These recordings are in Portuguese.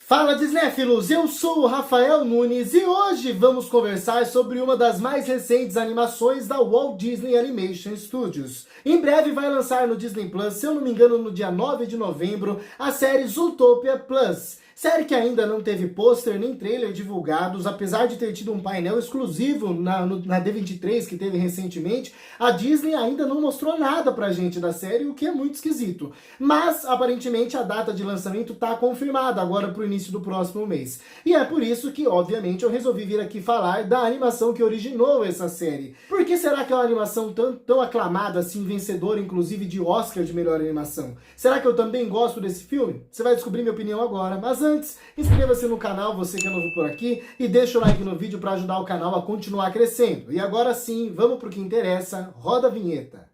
Fala Disnéfilos, eu sou o Rafael Nunes e hoje vamos conversar sobre uma das mais recentes animações da Walt Disney Animation Studios. Em breve vai lançar no Disney Plus, se eu não me engano no dia 9 de novembro, a série Zootopia Plus. Série que ainda não teve pôster nem trailer divulgados, apesar de ter tido um painel exclusivo na D23 que teve recentemente, a Disney ainda não mostrou nada pra gente da série, o que é muito esquisito. Mas, aparentemente, a data de lançamento tá confirmada agora pro início do próximo mês. E é por isso que, obviamente, eu resolvi vir aqui falar da animação que originou essa série. Por que será que é uma animação tão aclamada, assim, vencedora, inclusive, de Oscar de melhor animação? Será que eu também gosto desse filme? Você vai descobrir minha opinião agora, mas antes, inscreva-se no canal, você que é novo por aqui, e deixa o like no vídeo para ajudar o canal a continuar crescendo. E agora sim, vamos pro que interessa, roda a vinheta.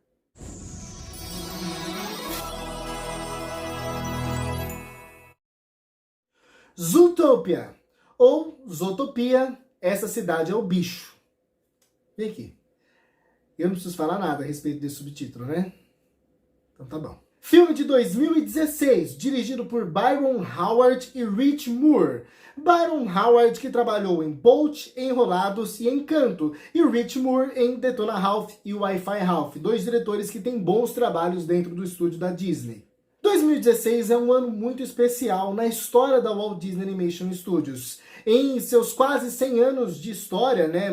Zootopia, ou Zootopia, essa cidade é o bicho. Vem aqui. Eu não preciso falar nada a respeito desse subtítulo, né? Então tá bom. Filme de 2016, dirigido por Byron Howard e Rich Moore. Byron Howard, que trabalhou em Bolt, Enrolados e Encanto, e Rich Moore em Detona Ralph e Wi-Fi Ralph, dois diretores que têm bons trabalhos dentro do estúdio da Disney. 2016 é um ano muito especial na história da Walt Disney Animation Studios. Em seus quase 100 anos de história, né,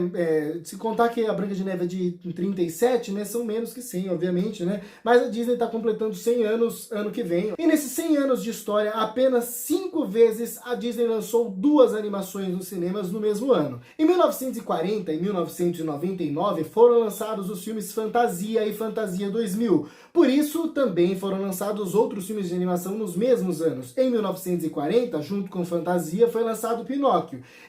se contar que a Branca de Neve é de 37, né, são menos que 100, obviamente, né, mas a Disney está completando 100 anos ano que vem. E nesses 100 anos de história, apenas 5 vezes a Disney lançou 2 animações nos cinemas no mesmo ano. Em 1940 e 1999 foram lançados os filmes Fantasia e Fantasia 2000. Por isso, também foram lançados outros filmes de animação nos mesmos anos. Em 1940, junto com Fantasia, foi lançado Pinóquio.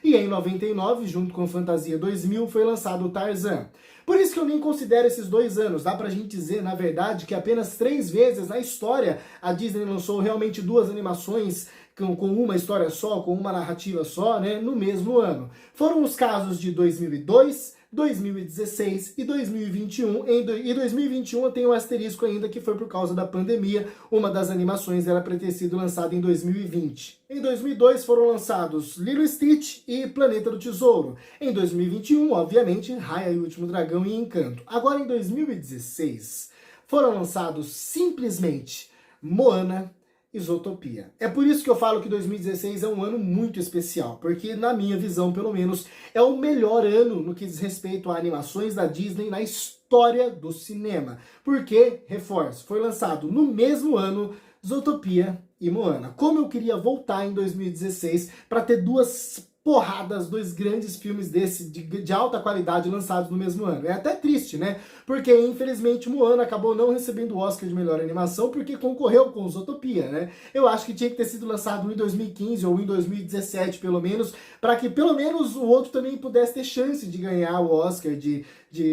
E em 99, junto com Fantasia 2000, foi lançado Tarzan. Por isso que eu nem considero esses 2 anos. Dá pra gente dizer, na verdade, que apenas 3 vezes na história a Disney lançou realmente 2 animações com uma história só, com uma narrativa só, né, no mesmo ano. Foram os casos de 2002, 2016 e 2021. E 2021 tem um asterisco ainda, que foi por causa da pandemia. Uma das animações era para ter sido lançada em 2020. Em 2002 foram lançados Lilo e Stitch e Planeta do Tesouro. Em 2021, obviamente, Raya e o Último Dragão e Encanto. Agora em 2016 foram lançados simplesmente Moana e Zootopia. É por isso que eu falo que 2016 é um ano muito especial, porque na minha visão, pelo menos, é o melhor ano no que diz respeito a animações da Disney na história do cinema. Porque, reforço, foi lançado no mesmo ano Zootopia e Moana. Como eu queria voltar em 2016 para ter 2 porradas, 2 grandes filmes desse de alta qualidade lançados no mesmo ano. É até triste, né? Porque, infelizmente, Moana acabou não recebendo o Oscar de melhor animação porque concorreu com Zootopia, né? Eu acho que tinha que ter sido lançado em 2015 ou em 2017, pelo menos, para que pelo menos o outro também pudesse ter chance de ganhar o Oscar de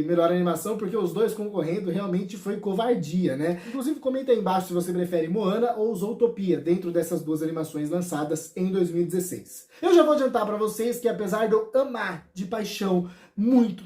melhor animação, porque os 2 concorrendo realmente foi covardia, né? Inclusive, comenta aí embaixo se você prefere Moana ou Zootopia dentro dessas 2 animações lançadas em 2016. Eu já vou adiantar para vocês que, apesar de eu amar de paixão muito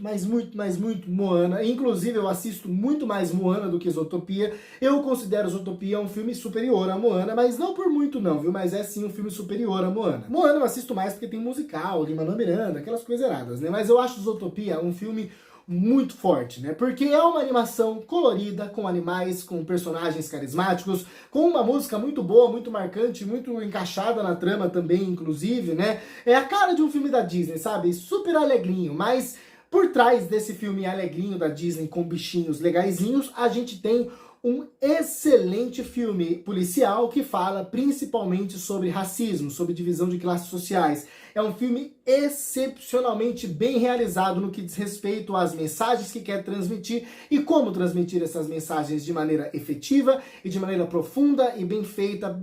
Moana, inclusive eu assisto muito mais Moana do que Zootopia, eu considero Zootopia um filme superior a Moana, mas não por muito não, viu? Mas é sim um filme superior a Moana. Moana eu assisto mais porque tem musical, Lin-Manuel Miranda, aquelas coisas erradas, né? Mas eu acho Zootopia um filme muito forte, né? Porque é uma animação colorida, com animais, com personagens carismáticos, com uma música muito boa, muito marcante, muito encaixada na trama também, inclusive, né? É a cara de um filme da Disney, sabe? Super alegrinho, mas por trás desse filme alegrinho da Disney com bichinhos legaizinhos, a gente tem um excelente filme policial que fala principalmente sobre racismo, sobre divisão de classes sociais. É um filme excepcionalmente bem realizado no que diz respeito às mensagens que quer transmitir e como transmitir essas mensagens de maneira efetiva e de maneira profunda e bem feita,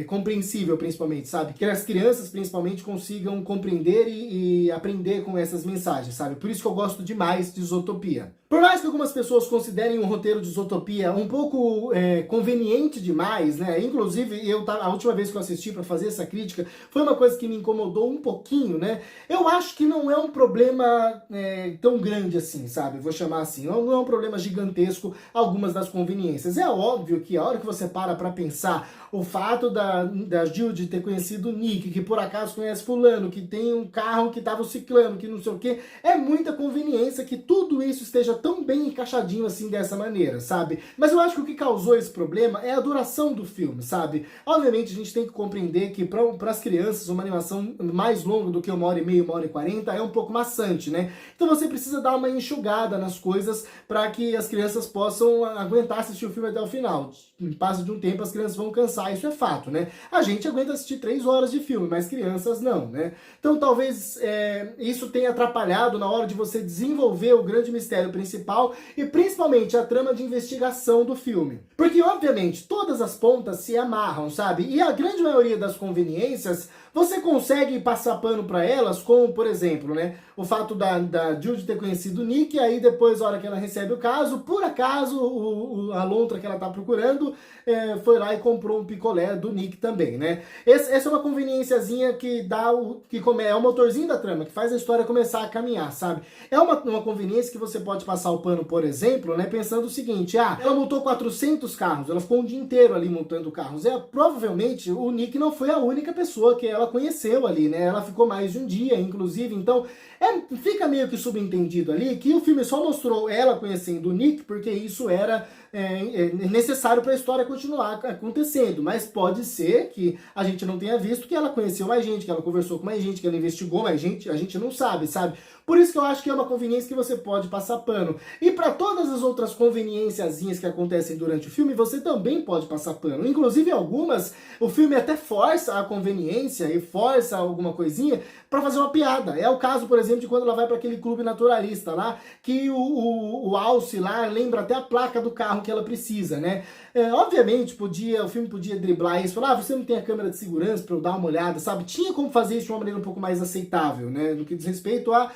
compreensível principalmente, sabe? Que as crianças principalmente consigam compreender e aprender com essas mensagens, sabe? Por isso que eu gosto demais de Zootopia. Por mais que algumas pessoas considerem o roteiro de Zootopia um pouco conveniente demais, né? Inclusive, a última vez que eu assisti para fazer essa crítica, foi uma coisa que me incomodou um pouquinho, né? Eu acho que não é um problema tão grande assim, sabe? Vou chamar assim. Não é um problema gigantesco algumas das conveniências. É óbvio que a hora que você para pensar o fato da Judy ter conhecido o Nick, que por acaso conhece fulano, que tem um carro que tava ciclando, que não sei o que, é muita conveniência que tudo isso esteja tão bem encaixadinho assim dessa maneira, sabe? Mas eu acho que o que causou esse problema é a duração do filme, sabe? Obviamente a gente tem que compreender que para as crianças uma animação mais longa do que 1h30, 1h40 é um pouco maçante, né? Então você precisa dar uma enxugada nas coisas para que as crianças possam aguentar assistir o filme até o final. Em passo de um tempo as crianças vão cansar, isso é fato, né? A gente aguenta assistir 3 horas de filme, mas crianças não, né? Então talvez isso tenha atrapalhado na hora de você desenvolver o grande mistério principal e principalmente a trama de investigação do filme. Porque obviamente todas as pontas se amarram, sabe? E a grande maioria das conveniências você consegue passar pano para elas, como, por exemplo, né, o fato da Judy ter conhecido o Nick, e aí depois, na hora que ela recebe o caso, por acaso, a lontra que ela tá procurando foi lá e comprou um picolé do Nick também, né? Essa é uma conveniênciazinha que é o motorzinho da trama, que faz a história começar a caminhar, sabe? É uma conveniência que você pode passar o pano, por exemplo, né, pensando o seguinte, ela multou 400 carros, ela ficou um dia inteiro ali multando carros. Provavelmente o Nick não foi a única pessoa que ela conheceu ali, né? Ela ficou mais de um dia, inclusive, então fica meio que subentendido ali que o filme só mostrou ela conhecendo o Nick porque isso era necessário para a história continuar acontecendo, mas pode ser que a gente não tenha visto que ela conheceu mais gente, que ela conversou com mais gente, que ela investigou mais gente, a gente não sabe, sabe? Por isso que eu acho que é uma conveniência que você pode passar pano. E para todas as outras conveniênciazinhas que acontecem durante o filme, você também pode passar pano. Inclusive algumas, o filme até força a conveniência e força alguma coisinha para fazer uma piada. É o caso, por exemplo, de quando ela vai para aquele clube naturalista lá, que o Alce lá lembra até a placa do carro que ela precisa, né? Obviamente, o filme podia driblar isso, falar, você não tem a câmera de segurança para eu dar uma olhada, sabe? Tinha como fazer isso de uma maneira um pouco mais aceitável, né? No que diz respeito a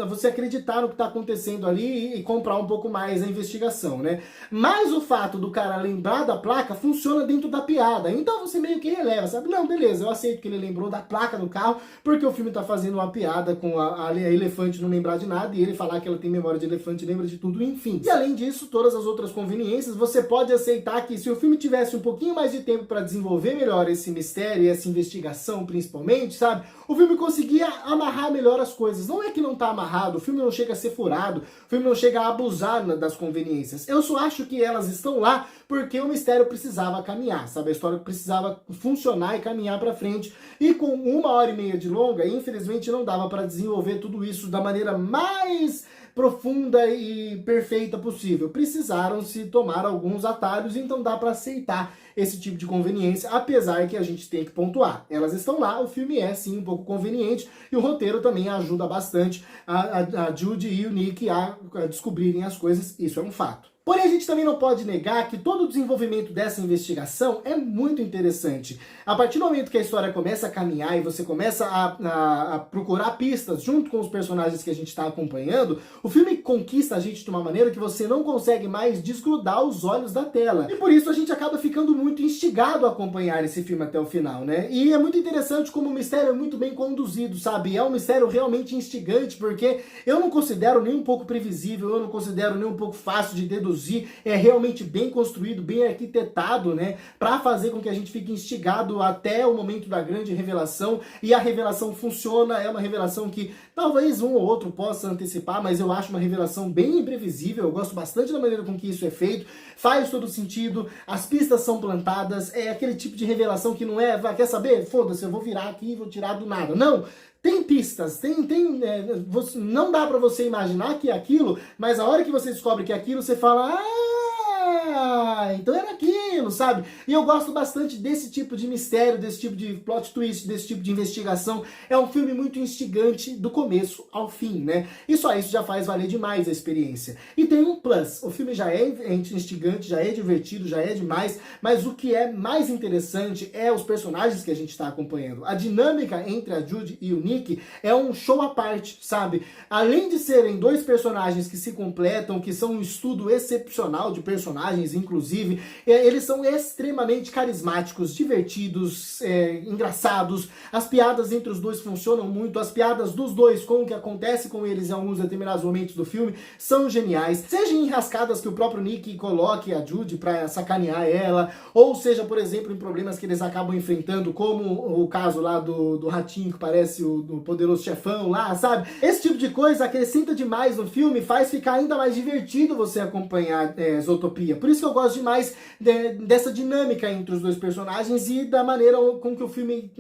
você acreditar no que está acontecendo ali e comprar um pouco mais a investigação, né? Mas o fato do cara lembrar da placa funciona dentro da piada, então você meio que releva, sabe? Não, beleza, eu aceito que ele lembrou da placa do carro, porque o filme tá fazendo uma piada com a elefante não lembrar de nada e ele falar que ela tem memória de elefante e lembra de tudo, enfim. E além disso, todas as outras conveniências, você pode aceitar que se o filme tivesse um pouquinho mais de tempo para desenvolver melhor esse mistério e essa investigação, principalmente, sabe? O filme conseguia amarrar melhor as coisas. Não é que não tá amarrado, o filme não chega a ser furado, o filme não chega a abusar das conveniências. Eu só acho que elas estão lá porque o mistério precisava caminhar, sabe? A história precisava funcionar e caminhar pra frente. E com 1h30 de longa, infelizmente não dava para desenvolver tudo isso da maneira mais profunda e perfeita possível. Precisaram se tomar alguns atalhos, então dá para aceitar esse tipo de conveniência, apesar que a gente tem que pontuar. Elas estão lá, o filme é sim um pouco conveniente e o roteiro também ajuda bastante a Judy e o Nick a descobrirem as coisas, isso é um fato. Porém, a gente também não pode negar que todo o desenvolvimento dessa investigação é muito interessante. A partir do momento que a história começa a caminhar e você começa a procurar pistas junto com os personagens que a gente está acompanhando, o filme conquista a gente de uma maneira que você não consegue mais desgrudar os olhos da tela. E por isso a gente acaba ficando muito instigado a acompanhar esse filme até o final, né? E é muito interessante como o mistério é muito bem conduzido, sabe? É um mistério realmente instigante, porque eu não considero nem um pouco previsível, eu não considero nem um pouco fácil de deduzir. É realmente bem construído, bem arquitetado, né, para fazer com que a gente fique instigado até o momento da grande revelação, e a revelação funciona, é uma revelação que talvez um ou outro possa antecipar, mas eu acho uma revelação bem imprevisível, eu gosto bastante da maneira com que isso é feito, faz todo sentido, as pistas são plantadas, é aquele tipo de revelação que não é, quer saber? Foda-se, eu vou virar aqui e vou tirar do nada. Não! Tem pistas, não dá pra você imaginar que é aquilo, mas a hora que você descobre que é aquilo, você fala, então era aquilo, sabe? E eu gosto bastante desse tipo de mistério, desse tipo de plot twist, desse tipo de investigação. É um filme muito instigante do começo ao fim, né? E só isso já faz valer demais a experiência. E tem um plus, o filme já é instigante, já é divertido, já é demais, mas o que é mais interessante é os personagens que a gente está acompanhando. A dinâmica entre a Judy e o Nick é um show à parte, sabe? Além de serem dois personagens que se completam, que são um estudo excepcional de personagens, inclusive, eles são extremamente carismáticos, divertidos, engraçados. As piadas entre os dois funcionam muito, as piadas dos dois com o que acontece com eles em alguns determinados momentos do filme são geniais. Seja em enrascadas que o próprio Nick coloque a Judy pra sacanear ela, ou seja, por exemplo, em problemas que eles acabam enfrentando, como o caso lá do ratinho que parece do Poderoso Chefão lá, sabe? Esse tipo de coisa acrescenta demais no filme, faz ficar ainda mais divertido você acompanhar Zootopia. Por isso que eu gosto demais dessa dinâmica entre os dois personagens e da maneira com que o filme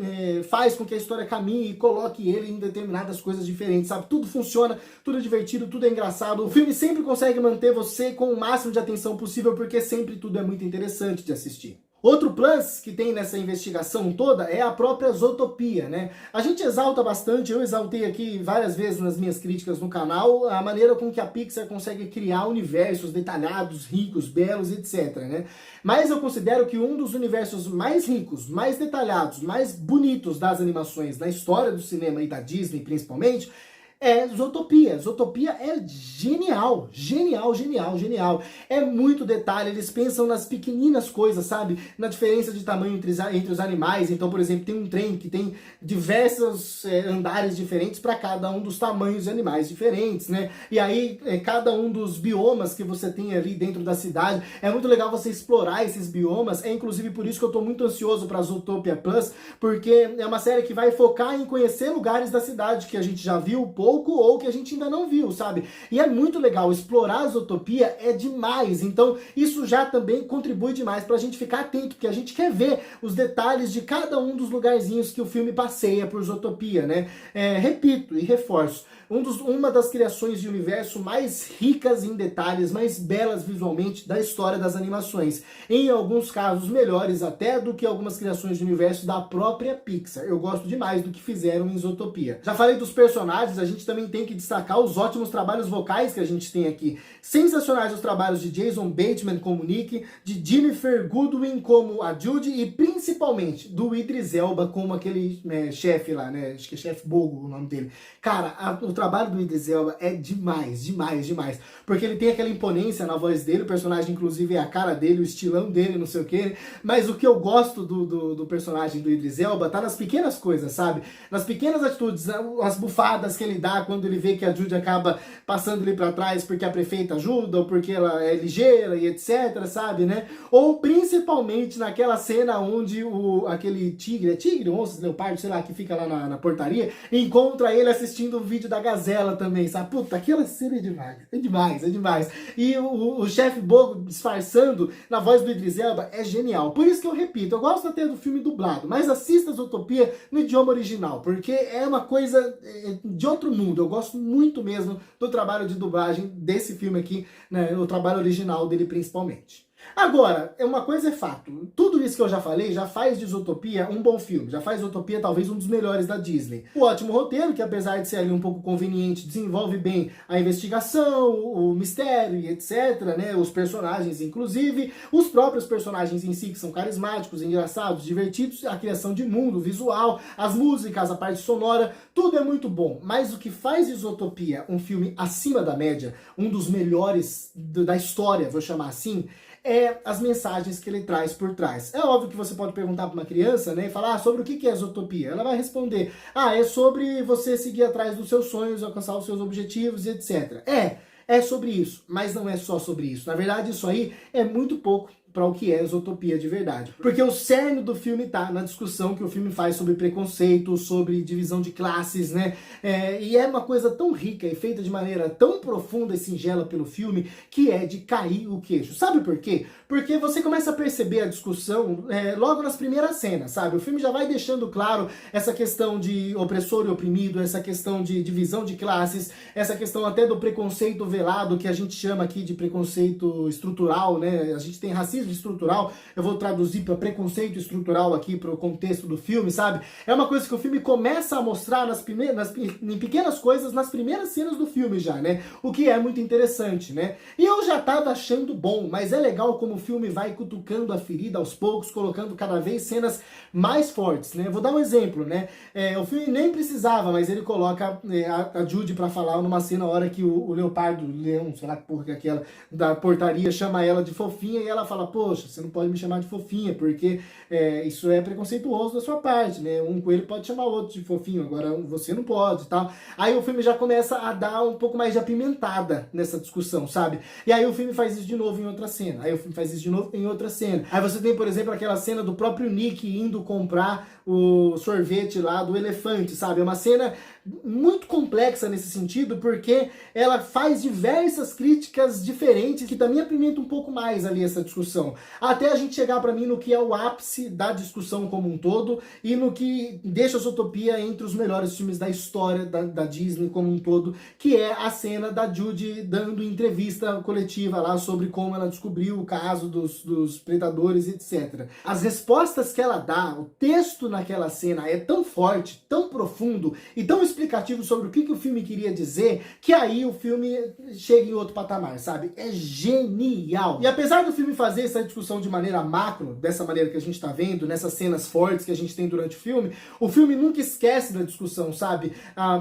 faz com que a história caminhe e coloque ele em determinadas coisas diferentes, sabe? Tudo funciona, tudo é divertido, tudo é engraçado. O filme sempre consegue manter você com o máximo de atenção possível, porque sempre tudo é muito interessante de assistir. Outro plus que tem nessa investigação toda é a própria Zootopia, né? A gente exalta bastante, eu exaltei aqui várias vezes nas minhas críticas no canal, a maneira com que a Pixar consegue criar universos detalhados, ricos, belos, etc, né? Mas eu considero que um dos universos mais ricos, mais detalhados, mais bonitos das animações na história do cinema e da Disney principalmente, é Zootopia. Zootopia é genial, genial, genial, genial. É muito detalhe, eles pensam nas pequeninas coisas, sabe? Na diferença de tamanho entre os animais. Então, por exemplo, tem um trem que tem diversos andares diferentes para cada um dos tamanhos de animais diferentes, né? E aí, cada um dos biomas que você tem ali dentro da cidade, é muito legal você explorar esses biomas. É inclusive por isso que eu tô muito ansioso para Zootopia Plus, porque é uma série que vai focar em conhecer lugares da cidade que a gente já viu pouco ou que a gente ainda não viu, sabe? E é muito legal, explorar a Zootopia é demais, então isso já também contribui demais pra gente ficar atento, porque a gente quer ver os detalhes de cada um dos lugarzinhos que o filme passeia por Zootopia, né? Repito e reforço, uma das criações de universo mais ricas em detalhes, mais belas visualmente da história das animações. Em alguns casos melhores até do que algumas criações de universo da própria Pixar. Eu gosto demais do que fizeram em Zootopia. Já falei dos personagens, a gente também tem que destacar os ótimos trabalhos vocais que a gente tem aqui. Sensacionais os trabalhos de Jason Bateman como Nick, de Ginnifer Goodwin como a Judy e principalmente do Idris Elba como aquele chefe lá, né? Acho que é chefe Bogo o nome dele. Cara, o trabalho do Idris Elba é demais, demais, demais. Porque ele tem aquela imponência na voz dele, o personagem inclusive é a cara dele, o estilão dele, não sei o que. Mas o que eu gosto do personagem do Idris Elba tá nas pequenas coisas, sabe? Nas pequenas atitudes, as bufadas que ele dá quando ele vê que a Judy acaba passando ele pra trás porque a prefeita ajuda, ou porque ela é ligeira e etc, sabe, né? Ou principalmente naquela cena onde aquele tigre, onça, leopardo, sei lá, que fica lá na portaria, encontra ele assistindo o vídeo da Gazela também, sabe? Puta, aquela cena é demais, é demais, é demais. E o chefe Bogo disfarçando na voz do Idris Elba é genial. Por isso que eu repito, eu gosto até do filme dublado, mas assista Zootopia no idioma original, porque é uma coisa de outro mundo. Eu gosto muito mesmo do trabalho de dublagem desse filme aqui, né, o trabalho original dele principalmente. Agora, uma coisa é fato, tudo isso que eu já falei já faz de Zootopia um bom filme, já faz Zootopia talvez um dos melhores da Disney. O ótimo roteiro, que apesar de ser ali um pouco conveniente, desenvolve bem a investigação, o mistério e etc, né, os personagens inclusive, os próprios personagens em si que são carismáticos, engraçados, divertidos, a criação de mundo, visual, as músicas, a parte sonora, tudo é muito bom. Mas o que faz de Zootopia um filme acima da média, um dos melhores da história, vou chamar assim, é as mensagens que ele traz por trás. É óbvio que você pode perguntar para uma criança, né, e falar sobre o que é Zootopia. Ela vai responder, é sobre você seguir atrás dos seus sonhos, alcançar os seus objetivos, etc. É sobre isso, mas não é só sobre isso. Na verdade, isso aí é muito pouco para o que é Zootopia de verdade. Porque o cerne do filme tá na discussão que o filme faz sobre preconceito, sobre divisão de classes, né? E é uma coisa tão rica e feita de maneira tão profunda e singela pelo filme, que é de cair o queixo. Sabe por quê? Porque você começa a perceber a discussão logo nas primeiras cenas, sabe? O filme já vai deixando claro essa questão de opressor e oprimido, essa questão de divisão de classes, essa questão até do preconceito velado, que a gente chama aqui de preconceito estrutural, né? A gente tem racismo estrutural, eu vou traduzir para preconceito estrutural aqui para o contexto do filme, sabe? É uma coisa que o filme começa a mostrar em pequenas coisas, nas primeiras cenas do filme já, né? O que é muito interessante, né? E eu já tava achando bom, mas é legal como o filme vai cutucando a ferida aos poucos, colocando cada vez cenas mais fortes, né? Vou dar um exemplo, né? O filme nem precisava, mas ele coloca a Judy pra falar numa cena, a hora que o leopardo, leão, sei lá que porra que é aquela, da portaria, chama ela de fofinha, e ela fala, poxa, você não pode me chamar de fofinha, porque isso é preconceituoso da sua parte, né? Um coelho pode chamar o outro de fofinho, agora você não pode, tal. Aí o filme já começa a dar um pouco mais de apimentada nessa discussão, sabe? E aí o filme faz isso de novo em outra cena, aí o filme faz isso de novo em outra cena. Aí você tem, por exemplo, aquela cena do próprio Nick indo comprar o sorvete lá do elefante, sabe? É uma cena muito complexa nesse sentido, porque ela faz diversas críticas diferentes que também apimentam um pouco mais ali essa discussão. Até a gente chegar pra mim no que é o ápice da discussão como um todo e no que deixa a Zootopia entre os melhores filmes da história da Disney como um todo, que é a cena da Judy dando entrevista coletiva lá sobre como ela descobriu o caso dos predadores, etc. As respostas que ela dá, o texto naquela cena é tão forte, tão profundo e tão explicativo sobre o que o filme queria dizer, que aí o filme chega em outro patamar, sabe? É genial! E apesar do filme fazer essa discussão de maneira macro, dessa maneira que a gente tá vendo, nessas cenas fortes que a gente tem durante o filme nunca esquece da discussão, sabe?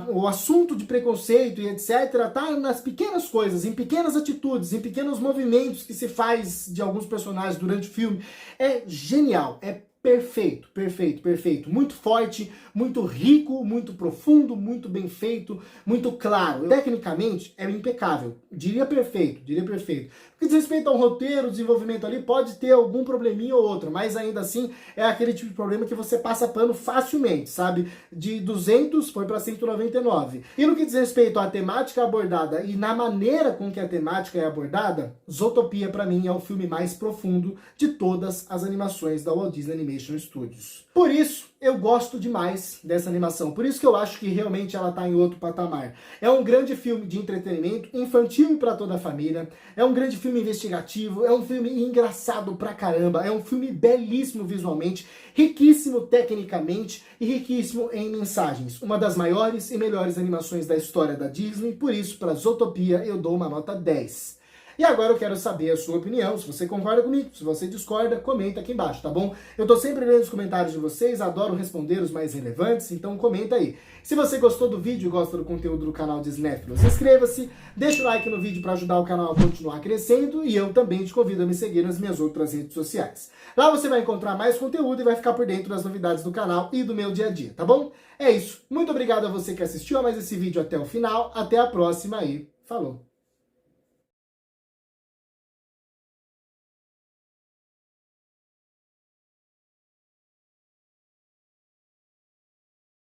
O assunto de preconceito e etc. tá nas pequenas coisas, em pequenas atitudes, em pequenos movimentos que se faz de alguns personagens durante o filme. É genial, é perfeito, perfeito, perfeito. Muito forte, muito rico, muito profundo, muito bem feito, muito claro. Tecnicamente, é impecável. Diria perfeito, diria perfeito. No que diz respeito ao roteiro, o desenvolvimento ali, pode ter algum probleminha ou outro, mas ainda assim é aquele tipo de problema que você passa pano facilmente, sabe? De 200 foi para 199. E no que diz respeito à temática abordada e na maneira com que a temática é abordada, Zootopia para mim é o filme mais profundo de todas as animações da Walt Disney Animation Studios. Por isso, eu gosto demais dessa animação. Por isso que eu acho que realmente ela tá em outro patamar. É um grande filme de entretenimento infantil e para toda a família. É um grande filme investigativo. É um filme engraçado pra caramba. É um filme belíssimo visualmente, riquíssimo tecnicamente e riquíssimo em mensagens. Uma das maiores e melhores animações da história da Disney. Por isso, para Zootopia, eu dou uma nota 10. E agora eu quero saber a sua opinião, se você concorda comigo, se você discorda, comenta aqui embaixo, tá bom? Eu tô sempre lendo os comentários de vocês, adoro responder os mais relevantes, então comenta aí. Se você gostou do vídeo e gosta do conteúdo do canal de Cinéfilos, inscreva-se, deixa o like no vídeo para ajudar o canal a continuar crescendo e eu também te convido a me seguir nas minhas outras redes sociais. Lá você vai encontrar mais conteúdo e vai ficar por dentro das novidades do canal e do meu dia a dia, tá bom? É isso, muito obrigado a você que assistiu a mais esse vídeo até o final, até a próxima e falou!